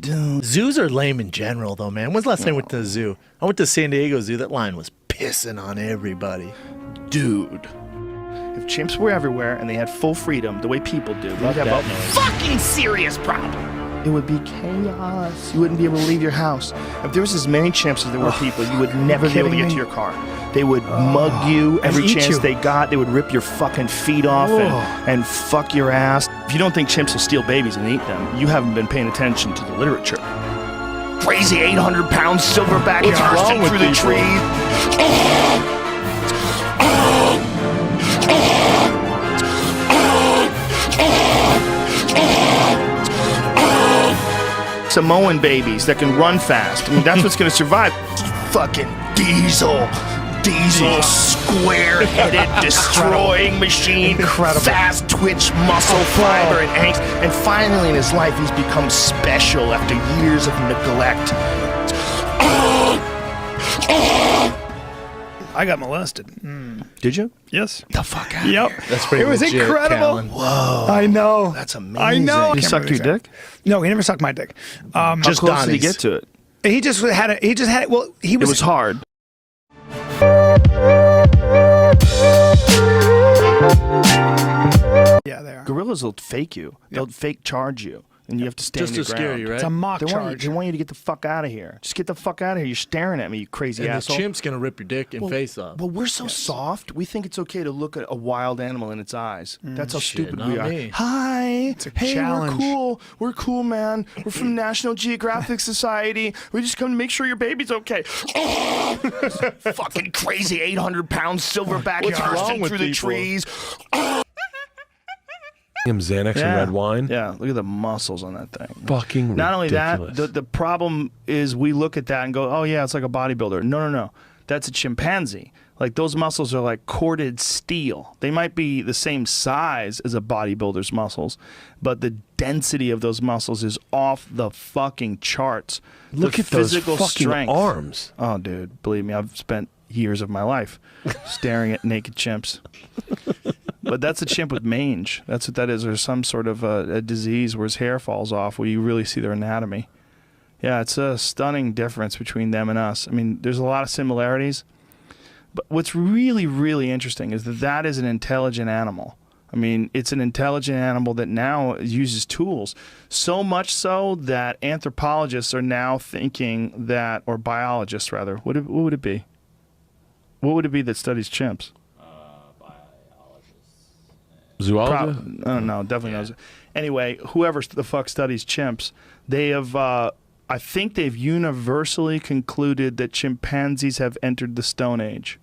dude. Zoos are lame in general, though, man. When's the last time I went to the zoo? I went to San Diego Zoo. That line was pissing on everybody. Dude. If chimps were everywhere and they had full freedom, the way people do, we'd have a fucking serious problem. It would be chaos. You wouldn't be able to leave your house. If there was as many chimps as there were people, you would never be able to get to your car. They would mug you every chance they got. They would rip your fucking feet off and fuck your ass. If you don't think chimps will steal babies and eat them, you haven't been paying attention to the literature. Crazy 800-pound silverback bursting through the trees. Samoan babies that can run fast. I mean, that's what's going to survive. Fucking diesel, square-headed, destroying machine, fast twitch, muscle fiber, and angst. And finally in his life, he's become special after years of neglect. I got molested. Did you? Yes. The fuck out of here. That's pretty It was legit, incredible. Callan. Whoa. I know. That's amazing. I know. He sucked your dick? No, he never sucked my dick. How close did he get to it? He just had it. Well, he was. It was hard. Yeah, they are. Gorillas will fake you. They'll fake charge you. And you have to stand Just your to ground. scare you, right? It's a mock They charge. want you to get the fuck out of here. Just get the fuck out of here. You're staring at me, you crazy And asshole. the chimp's going to rip your dick and face off. Well, we're so soft. We think it's okay to look at a wild animal in its eyes. That's how stupid not we are. me. Hi. Hey, challenge. we're cool. We're cool, man. We're from National Geographic Society. We just come to make sure your baby's okay. Fucking crazy 800-pound silverback bursting through the trees. Him Xanax and red wine. Yeah, look at the muscles on that thing. Fucking Not only ridiculous. that, the problem is we look at that and go, oh yeah, it's like a bodybuilder. No. That's a chimpanzee. Like those muscles are like corded steel. They might be the same size as a bodybuilder's muscles, but the density of those muscles is off the fucking charts. Look The at those physical fucking strength. arms. Oh, dude, believe me, I've spent years of my life staring at naked chimps. But that's a chimp with mange. That's what that is, or some sort of a disease where his hair falls off, where you really see their anatomy. Yeah, it's a stunning difference between them and us. I mean, there's a lot of similarities. But what's really, really interesting is that that is an intelligent animal. I mean, it's an intelligent animal that now uses tools. So much so that anthropologists are now thinking that, or biologists rather, what would it be? What would it be that studies chimps? Zoologist? No, definitely not. Anyway, whoever the fuck studies chimps, they have, I think they've universally concluded that chimpanzees have entered the Stone Age.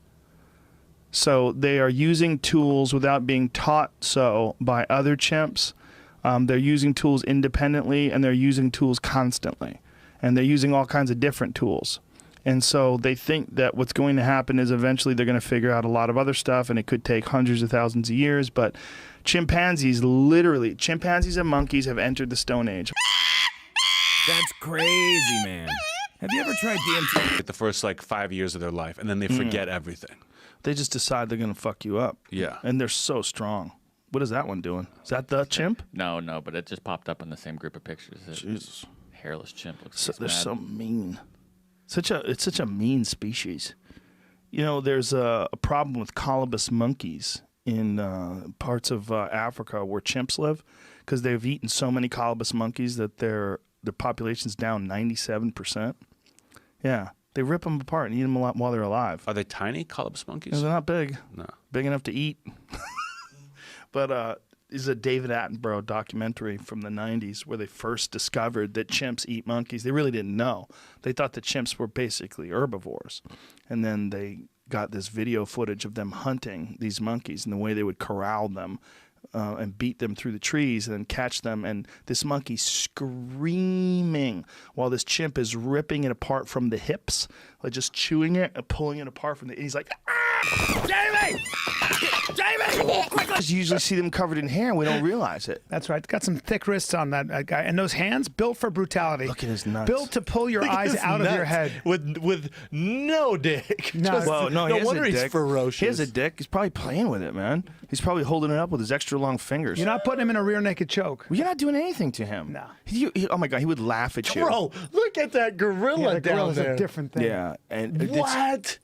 So they are using tools without being taught so by other chimps. They're using tools independently, and they're using tools constantly. And they're using all kinds of different tools. And so they think that what's going to happen is eventually they're going to figure out a lot of other stuff, and it could take hundreds of thousands of years. But chimpanzees and monkeys have entered the Stone Age. That's crazy, man. Have you ever tried DMT? The first 5 years of their life, and then they forget everything. They just decide they're going to fuck you up. Yeah. And they're so strong. What is that one doing? Is that the chimp? No, but it just popped up in the same group of pictures. Jesus. Hairless chimp looks They're so mean. It's such a mean species. You know, there's a problem with colobus monkeys in parts of Africa where chimps live, because they've eaten so many colobus monkeys that their population's down 97%. Yeah, they rip them apart and eat them a lot while they're alive. Are they tiny colobus monkeys? No, they're not big. No. Big enough to eat. But this is a David Attenborough documentary from the 90s where they first discovered that chimps eat monkeys. They really didn't know. They thought that chimps were basically herbivores. And then they got this video footage of them hunting these monkeys and the way they would corral them and beat them through the trees and then catch them. And this monkey screaming while this chimp is ripping it apart from the hips, like just chewing it and pulling it apart from the... And he's like, ah! Jamie! Jamie! You usually see them covered in hair and we don't realize it. That's right. Got some thick wrists on that guy. And those hands, built for brutality. Look at his nuts. Built to pull your eyes out of your head. with no dick. No. Just- Well, no, he has wonder a he's dick. ferocious. He has a dick. He's probably playing with it, man. He's probably holding it up with his extra long fingers. You're not putting him in a rear naked choke. You're not doing anything to him. No. Oh my God, he would laugh at you. Bro, look at that gorilla Yeah, the down gorilla's there. a different thing. Yeah, and it's, What?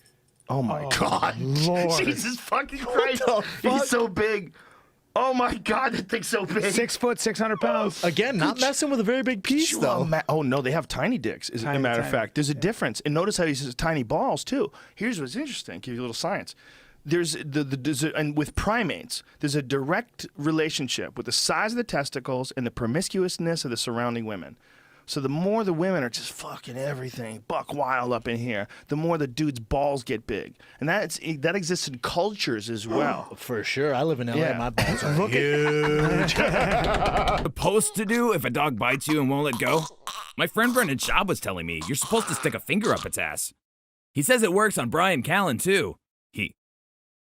oh my God, Lord. Jesus fucking Christ, the fuck? he's so big. Oh my God, that thing's so big. 6 foot, 600 pounds. Again, not messing with a very big piece, You though. oh no, they have tiny dicks. As a Tiny, matter of tiny. fact, there's a difference. And notice how he says tiny balls too. Here's what's interesting. Give you a little science. And with primates, there's a direct relationship with the size of the testicles and the promiscuousness of the surrounding women. So the more the women are just fucking everything, buck wild up in here, the more the dude's balls get big, and that exists in cultures as well. For sure. I live in LA. Yeah. My balls are huge. Supposed to do if a dog bites you and won't let go? My friend Brendan Schaub was telling me you're supposed to stick a finger up its ass. He says it works on Brian Callen too.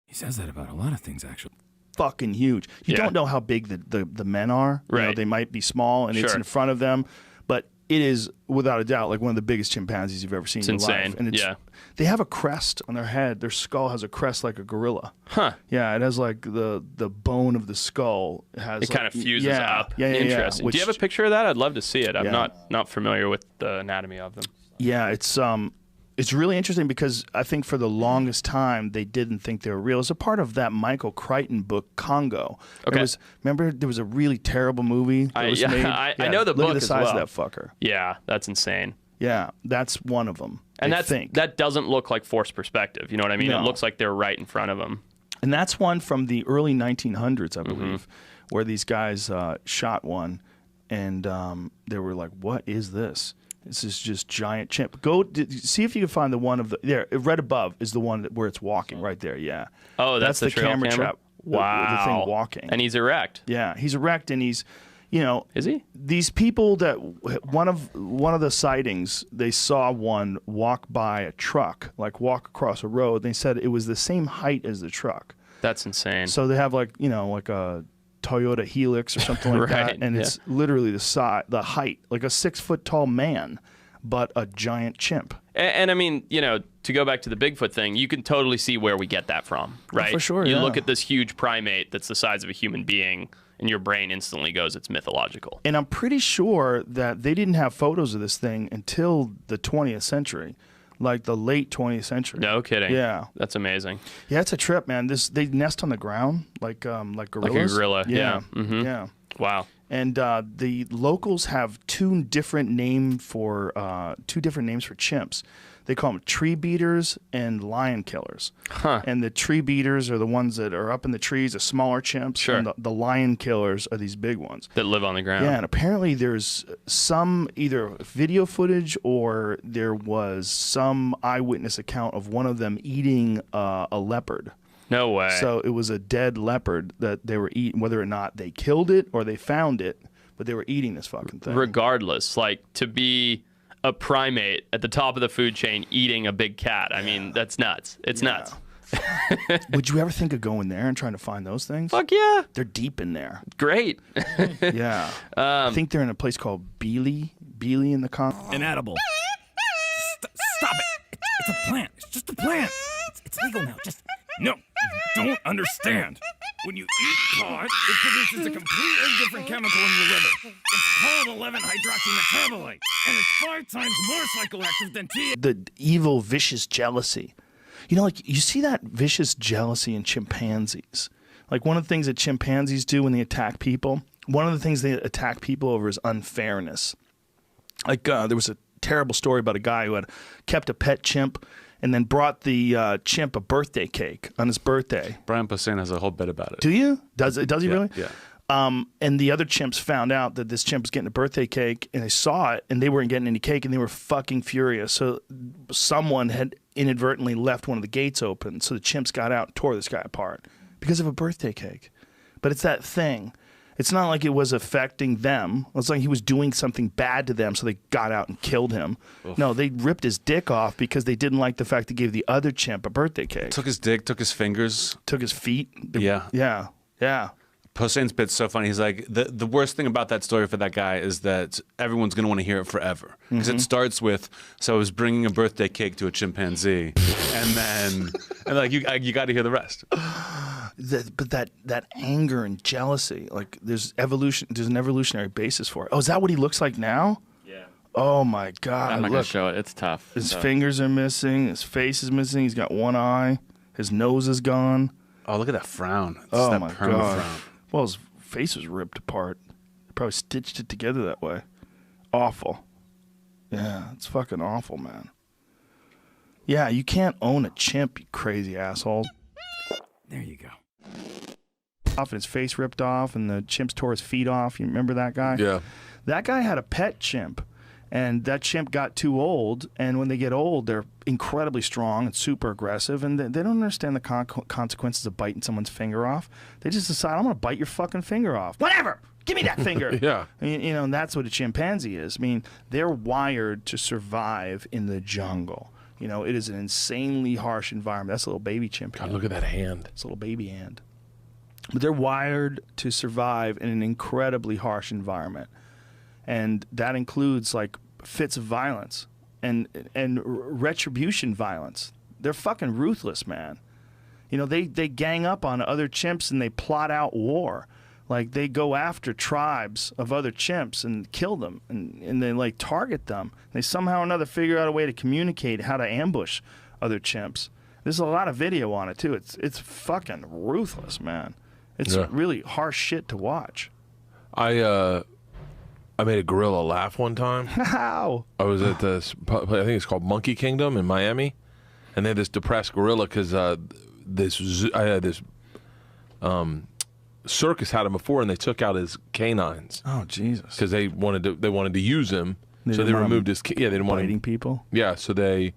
He says that about a lot of things, actually. Fucking huge. You don't know how big the men are. You know, Right. they might be small, and it's Sure. in front of them, but it is without a doubt like one of the biggest chimpanzees you've ever seen in your insane. life. And Yeah. they have a crest on their head. Their skull has a crest like a gorilla. Huh. Yeah, it has like the bone of the skull has. It kind of fuses yeah, up. Yeah, yeah, Interesting. yeah. Do you have a picture of that? I'd love to see it. I'm Yeah. not familiar with the anatomy of them. Yeah, it's really interesting because I think for the longest time they didn't think they were real. It's a part of that Michael Crichton book, Congo. Okay. Remember there was a really terrible movie that was made? I know the Look book at the as size well. of that fucker. Yeah, that's insane. Yeah, that's one of them. And I think. that doesn't look like forced perspective. You know what I mean? No. It looks like they're right in front of them. And that's one from the early 1900s, I Mm-hmm. believe, where these guys shot one, and they were like, "What is this? This is just giant chimp." See if you can find the one of the there right above is the one where it's walking right there. Yeah. Oh, that's the trail camera trap. Wow. The thing walking. And he's erect. Yeah, he's erect and he's, Is he? these people that one of the sightings, they saw one walk by a truck, like walk across a road. They said it was the same height as the truck. That's insane. So they have like a Toyota Helix or something like Right, that, and it's literally the height, like a 6 foot tall man, but a giant chimp. And I mean, to go back to the Bigfoot thing, you can totally see where we get that from, right? for sure, You yeah. look at this huge primate that's the size of a human being, and your brain instantly goes, it's mythological. And I'm pretty sure that they didn't have photos of this thing until the 20th century, like the late 20th century. No kidding. Yeah. That's amazing. Yeah, it's a trip, man. They nest on the ground like gorillas. Like a gorilla, yeah. Yeah. Wow. And the locals have two different names for chimps. They call them tree beaters and lion killers. Huh. And the tree beaters are the ones that are up in the trees, the smaller chimps. Sure. And the lion killers are these big ones. That live on the ground. Yeah, and apparently there's some either video footage or there was some eyewitness account of one of them eating a leopard. No way. So it was a dead leopard that they were eating, whether or not they killed it or they found it, but they were eating this fucking thing. Regardless, like to be a primate at the top of the food chain eating a big cat. I mean, that's nuts. It's nuts. Would you ever think of going there and trying to find those things? Fuck yeah. They're deep in there. Great. Yeah. I think they're in a place called Beely in the Congo. Inedible. Stop it. It's a plant. It's just a plant. It's legal now. No, you don't understand. When you eat pot, it produces a completely different chemical in your liver. It's called 11-hydroxymetabolite, and it's 5 times more psychoactive than THC. The evil, vicious jealousy. Like you see that vicious jealousy in chimpanzees. Like one of the things that chimpanzees do when they attack people, one of the things they attack people over is unfairness. Like there was a terrible story about a guy who had kept a pet chimp and then brought the chimp a birthday cake on his birthday. Brian Posehn has a whole bit about it. Do you? Does he really? Yeah. And the other chimps found out that this chimp was getting a birthday cake, and they saw it, and they weren't getting any cake, and they were fucking furious. So someone had inadvertently left one of the gates open, so the chimps got out and tore this guy apart because of a birthday cake. But it's that thing It's not like it was affecting them. It's like he was doing something bad to them, so they got out and killed him. Oof. No, they ripped his dick off because they didn't like the fact he gave the other chimp a birthday cake. Took his dick, took his fingers. Took his feet. Yeah. Yeah. Poseidon's bit's so funny. He's like, the worst thing about that story for that guy is that everyone's going to want to hear it forever. Because it starts with, so I was bringing a birthday cake to a chimpanzee. and like, you got to hear the rest. But that anger and jealousy, like there's an evolutionary basis for it. Oh, is that what he looks like now? Yeah. Oh my God. I'm not going to show it. It's tough. His fingers are missing. His face is missing. He's got one eye. His nose is gone. Oh, look at that frown. It's oh that my perma God. frown. Well, his face was ripped apart. They probably stitched it together that way. Awful. Yeah, it's fucking awful, man. Yeah, you can't own a chimp, you crazy asshole. There you go. Off and his face ripped off, and the chimps tore his feet off. You remember that guy? Yeah. That guy had a pet chimp, and that chimp got too old. And when they get old, they're incredibly strong and super aggressive, and they don't understand the consequences of biting someone's finger off. They just decide, I'm going to bite your fucking finger off. Whatever. Give me that finger. Yeah. You know, and that's what a chimpanzee is. I mean, they're wired to survive in the jungle. You know, it is an insanely harsh environment. That's a little baby chimp. God, look at that hand. It's a little baby hand. But they're wired to survive in an incredibly harsh environment. And that includes, like, fits of violence and retribution violence. They're fucking ruthless, man. You know, they gang up on other chimps and they plot out war. Like, they go after tribes of other chimps and kill them, and they, like, target them. They somehow or another figure out a way to communicate how to ambush other chimps. There's a lot of video on it, too. It's fucking ruthless, man. It's really harsh shit to watch. I made a gorilla laugh one time. How? I was at this, I think it's called Monkey Kingdom in Miami, and they had this depressed gorilla because I had this circus had him before, and they took out his canines. Oh, Jesus. Because they wanted to use him, so they removed his. Yeah, they didn't want biting people. Yeah, so they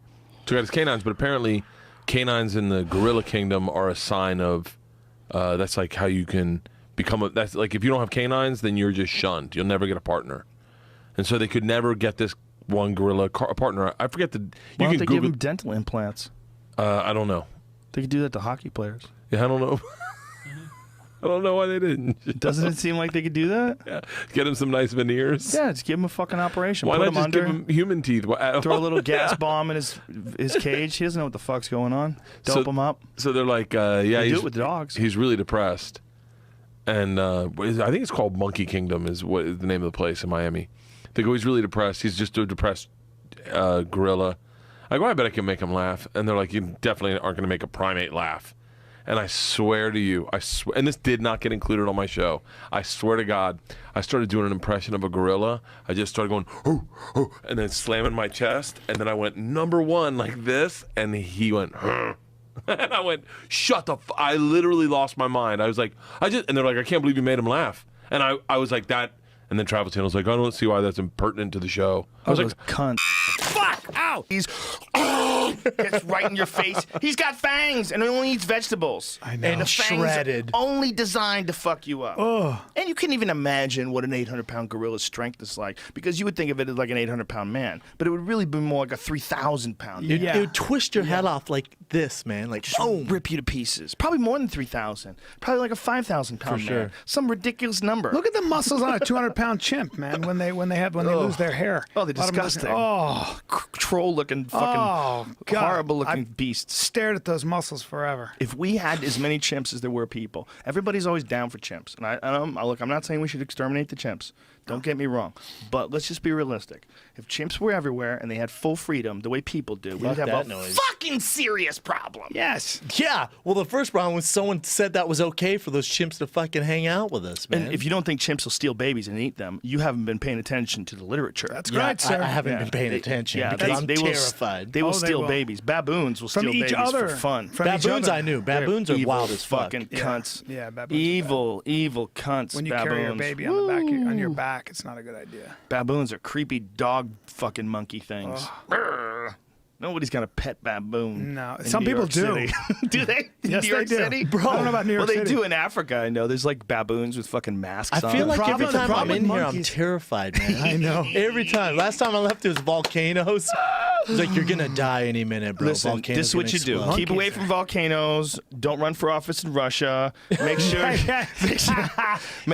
took out his canines, but apparently, canines in the gorilla kingdom are a sign of. That's like how you can become that's like if you don't have canines, then you're just shunned. You'll never get a partner, and so they could never get this one gorilla a partner. I forget the. Why don't they give him dental implants? I don't know. They could do that to hockey players. Yeah, I don't know. I don't know why they didn't. Doesn't it seem like they could do that? Yeah, get him some nice veneers. Yeah, just give him a fucking operation. Why Put not him just under, give him human teeth? throw a little gas bomb in his cage. He doesn't know what the fuck's going on. Dope him up. So they're like, yeah, they do it with dogs. He's really depressed, and I think it's called Monkey Kingdom is what is the name of the place in Miami. They go, he's really depressed. He's just a depressed gorilla. I go, I bet I can make him laugh, and they're like, you definitely aren't going to make a primate laugh. And I swear to you, and this did not get included on my show. I swear to God, I started doing an impression of a gorilla. I just started going, oh, oh, and then slamming my chest. And then I went, number one, like this. And he went, huh. And I went, shut the I literally lost my mind. I was like, and they're like, I can't believe you made him laugh. And I was like, that. And then Travel Channel was like, I don't see why that's impertinent to the show. I was like, cunt. Fuck! Ow! He's gets right in your face. He's got fangs and he only eats vegetables. I know. And the fangs Shredded. are only designed to fuck you up. Oh. And you couldn't even imagine what an 800-pound gorilla's strength is like, because you would think of it as like an 800-pound man, but it would really be more like a 3,000-pound man. It would twist your head off like this, man. Like, Just rip you to pieces. Probably more than 3,000. Probably like a 5,000-pound man. sure. Some ridiculous number. Look at the muscles on a 200-pound chimp, man. When they lose their hair. Oh, they're disgusting. Oh, troll-looking, fucking God. horrible-looking I've beasts. Stared at those muscles forever. If we had as many chimps as there were people, everybody's always down for chimps. And look, I'm not saying we should exterminate the chimps. Don't get me wrong. But let's just be realistic. If chimps were everywhere and they had full freedom the way people do, we would have that a noise. fucking serious problem. Yes. yeah. Well, the first problem was someone said that was okay for those chimps to fucking hang out with us, man. And if you don't think chimps will steal babies and eat them, you haven't been paying attention to the literature. That's yeah, right, sir. I haven't been paying attention because I'm terrified. They will they steal will. babies. Baboons will From steal each babies other. for fun. From each Baboons, other. I knew. Baboons are Evil wild as fuck. fucking cunts. Yeah, baboons are Evil cunts. When you baboons. carry your baby on the back on your back, it's not a good idea. Baboons are creepy dog fucking monkey things. Nobody's got a pet baboon. No, in some New people York do. City. Do they? In Yes, New York they do. City? Bro, I don't know about New York Well, City. they do in Africa. I know. There's like baboons with fucking masks I on. feel like Problem- every the time I'm problem in with here, I'm monkeys- terrified, man. I know. Every time. Last time I left, it was volcanoes. It's like, you're going to die any minute, bro. Listen, Volcanoes this is what you do. explode. Keep away from volcanoes. Don't run for office in Russia. Make sure. make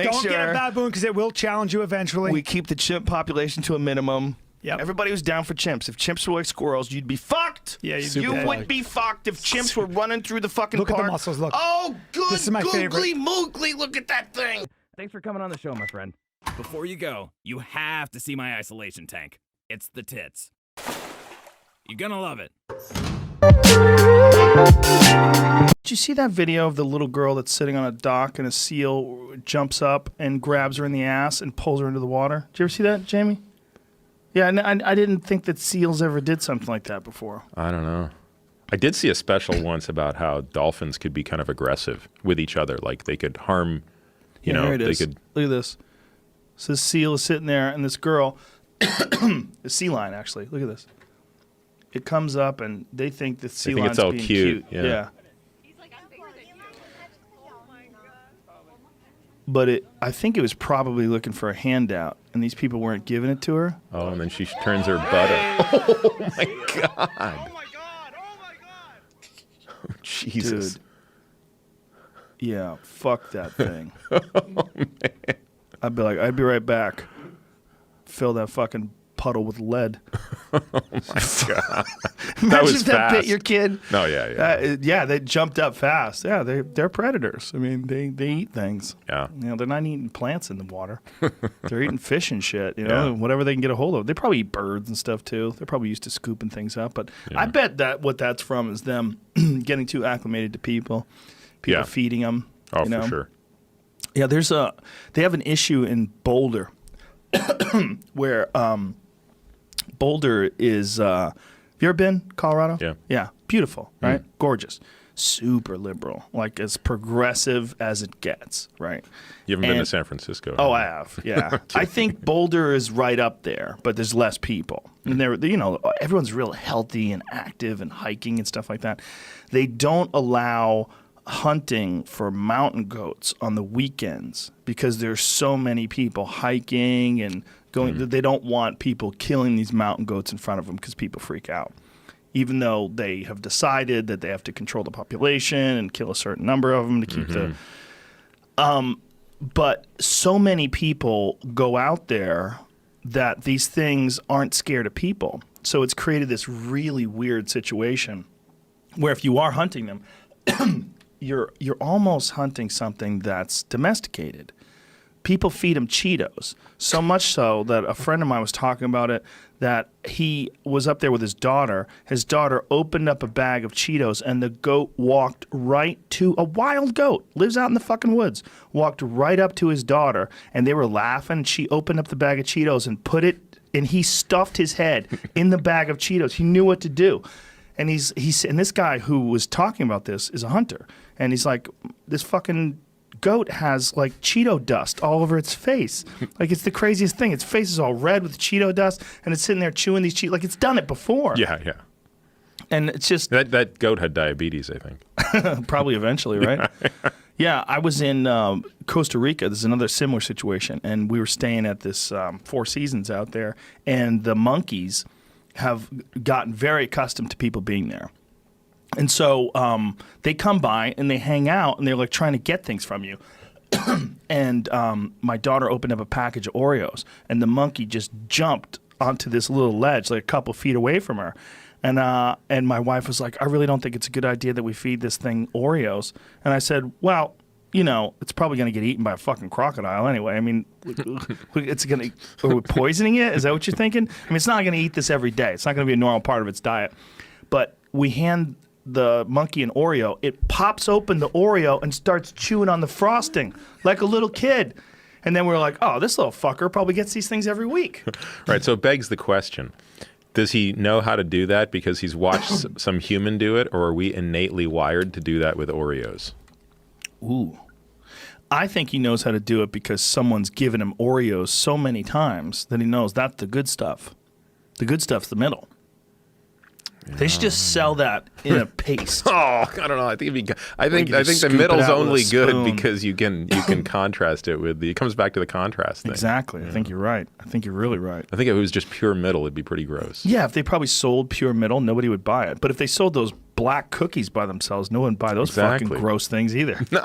Don't sure get a baboon because it will challenge you eventually. we keep the chimp population to a minimum. Yep. Everybody was down for chimps. If chimps were like squirrels, you'd be fucked. Yeah, you'd you be dead. would be fucked if chimps were running through the fucking Look at park. the muscles, look. Oh, good. This is my googly moogly. Look at that thing. Thanks for coming on the show, my friend. Before you go, you have to see my isolation tank. It's the tits. You're gonna love it. Did you see that video of the little girl that's sitting on a dock and a seal jumps up and grabs her in the ass and pulls her into the water? Did you ever see that, Jamie? Yeah, I didn't think that seals ever did something like that before. I don't know. I did see a special once about how dolphins could be kind of aggressive with each other. Like they could harm, you know, here it they is. could. Look at this. So this seal is sitting there, and this girl, the sea lion actually, look at this. It comes up, and they think the sea think lion's it's all being cute, cute. yeah. But I think it was probably looking for a handout, and these people weren't giving it to her. Oh, and then she turns her butt up. Oh my god! Oh, Jesus! Dude. Yeah, fuck that thing. I'd be like, I'd be right back. Fill that fucking puddle with lead. Oh my god! Imagine That was if that bit fast. your kid. No, yeah. Yeah, they jumped up fast. Yeah, they're predators. I mean, they eat things. Yeah. You know, they're not eating plants in the water. They're eating fish and shit. You know, Yeah. whatever they can get a hold of. They probably eat birds and stuff too. They're probably used to scooping things up. But I bet that what that's from is them getting too acclimated to people. People Yeah. feeding them. Oh, you know? for sure. Yeah, they have an issue in Boulder where Boulder is. Have you ever been Colorado? Yeah. Yeah, beautiful, right? Gorgeous, super liberal, like as progressive as it gets, right? You haven't been to And- San Francisco? Oh, have I have. Yeah, I think Boulder is right up there, but there's less people, and everyone's real healthy and active and hiking and stuff like that. They don't allow hunting for mountain goats on the weekends because there's so many people hiking and going. They don't want people killing these mountain goats in front of them because people freak out. Even though they have decided that they have to control the population and kill a certain number of them to keep the. But so many people go out there that these things aren't scared of people. So it's created this really weird situation where if you are hunting them, you're almost hunting something that's domesticated. People feed him Cheetos, so much so that a friend of mine was talking about it, that he was up there with his daughter. His daughter opened up a bag of Cheetos, and the goat walked right to a wild goat, lives out in the fucking woods, walked right up to his daughter, and they were laughing. She opened up the bag of Cheetos and put it, and he stuffed his head in the bag of Cheetos. He knew what to do. And and this guy who was talking about this is a hunter. And he's like, this fucking goat has like Cheeto dust all over its face. Like it's the craziest thing. Its face is all red with Cheeto dust, and it's sitting there chewing these Cheetos. Like it's done it before. Yeah. And it's just That goat had diabetes, I think. probably eventually, right? Yeah, I was in Costa Rica. This is another similar situation. And we were staying at this Four Seasons out there, and the monkeys have gotten very accustomed to people being there. And so they come by and they hang out and they're like trying to get things from you. And my daughter opened up a package of Oreos, and the monkey just jumped onto this little ledge like a couple feet away from her. And my wife was like, I really don't think it's a good idea that we feed this thing Oreos. And I said, well, you know, it's probably going to get eaten by a fucking crocodile anyway. I mean, it's going to, are we poisoning it? Is that what you're thinking? I mean, it's not going to eat this every day. It's not going to be a normal part of its diet. But we hand the monkey an Oreo. It pops open the Oreo and starts chewing on the frosting like a little kid. And then we're like, oh, this little fucker probably gets these things every week. Right. So it begs the question. Does he know how to do that because he's watched some human do it, or are we innately wired to do that with Oreos? Ooh. I think he knows how to do it because someone's given him Oreos so many times that he knows that's the good stuff. The good stuff's the middle. They should just sell that in a paste. Oh, I don't know. I think you the just scoop it middle's out with a only good spoon. because you can contrast it with it comes back to the contrast thing. Exactly. I think you're right. I think you're really right. I think if it was just pure middle, it'd be pretty gross. Yeah, if they probably sold pure middle, nobody would buy it. But if they sold those black cookies by themselves, no one would buy those Exactly. fucking gross things either. No,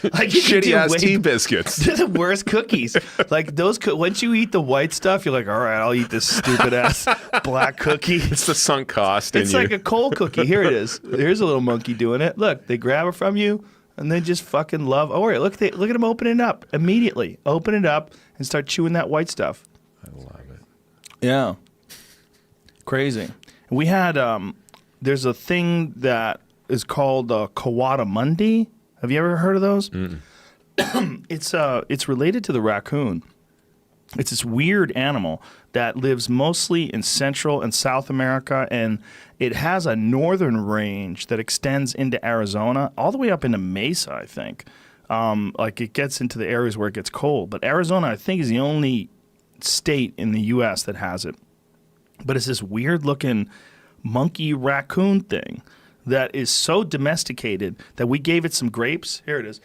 Like, you could shitty do ass way- tea biscuits. They're the worst cookies. Like those, once you eat the white stuff, you're like, all right, I'll eat this stupid ass black cookie. It's the sunk cost. It's in like you. a cold cookie. Here it is. Here's a little monkey doing it. Look, they grab it from you and they just fucking love. Oh, wait, look at him open it up immediately. Open it up and start chewing that white stuff. I love it. Yeah. Crazy. We had there's a thing that is called Kawada Mundi. Have you ever heard of those? It's related to the raccoon. It's this weird animal that lives mostly in Central and South America, and it has a northern range that extends into Arizona, all the way up into Mesa, I think. Like it gets into the areas where it gets cold. But Arizona, I think, is the only state in the U.S. that has it. But it's this weird-looking monkey raccoon thing that is so domesticated that we gave it some grapes. Here it is.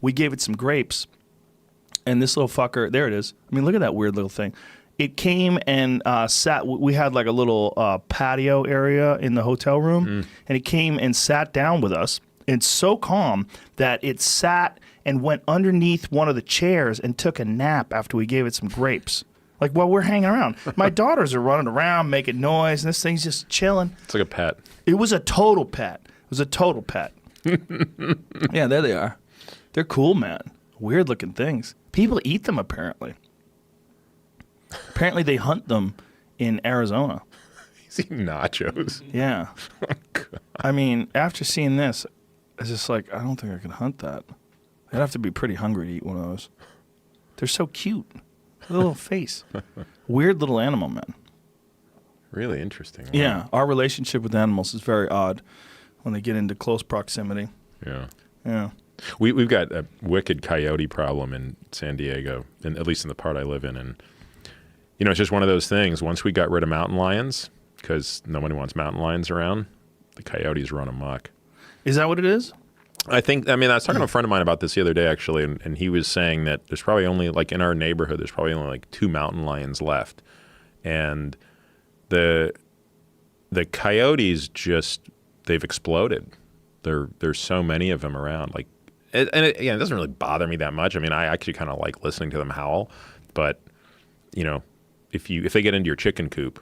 We gave it some grapes. And this little fucker, there it is. I mean, look at that weird little thing. It came and sat. We had like a little patio area in the hotel room, and it came and sat down with us. It's so calm that it sat and went underneath one of the chairs and took a nap after we gave it some grapes. Like while we're hanging around. My daughters are running around making noise, and this thing's just chilling. It's like a pet. It was a total pet. Yeah, there they are. They're cool, man. Weird looking things. People eat them, apparently. Apparently, they hunt them in Arizona. He's eating nachos. Yeah. I mean, after seeing this, it's just like, I don't think I can hunt that. I'd have to be pretty hungry to eat one of those. They're so cute. A little face. Weird little animal, man. Really interesting. Wow. Yeah. Our relationship with animals is very odd when they get into close proximity. Yeah. Yeah. We've got a wicked coyote problem in San Diego, and at least in the part I live in. And, it's just one of those things. Once we got rid of mountain lions, because nobody wants mountain lions around, the coyotes run amok. Is that what it is? I was talking to a friend of mine about this the other day, actually, and he was saying that there's probably only, like in our neighborhood, there's probably only like 2 mountain lions left. And the coyotes they've exploded. There's so many of them around. Like, it doesn't really bother me that much. I mean, I actually kind of like listening to them howl, but if they get into your chicken coop,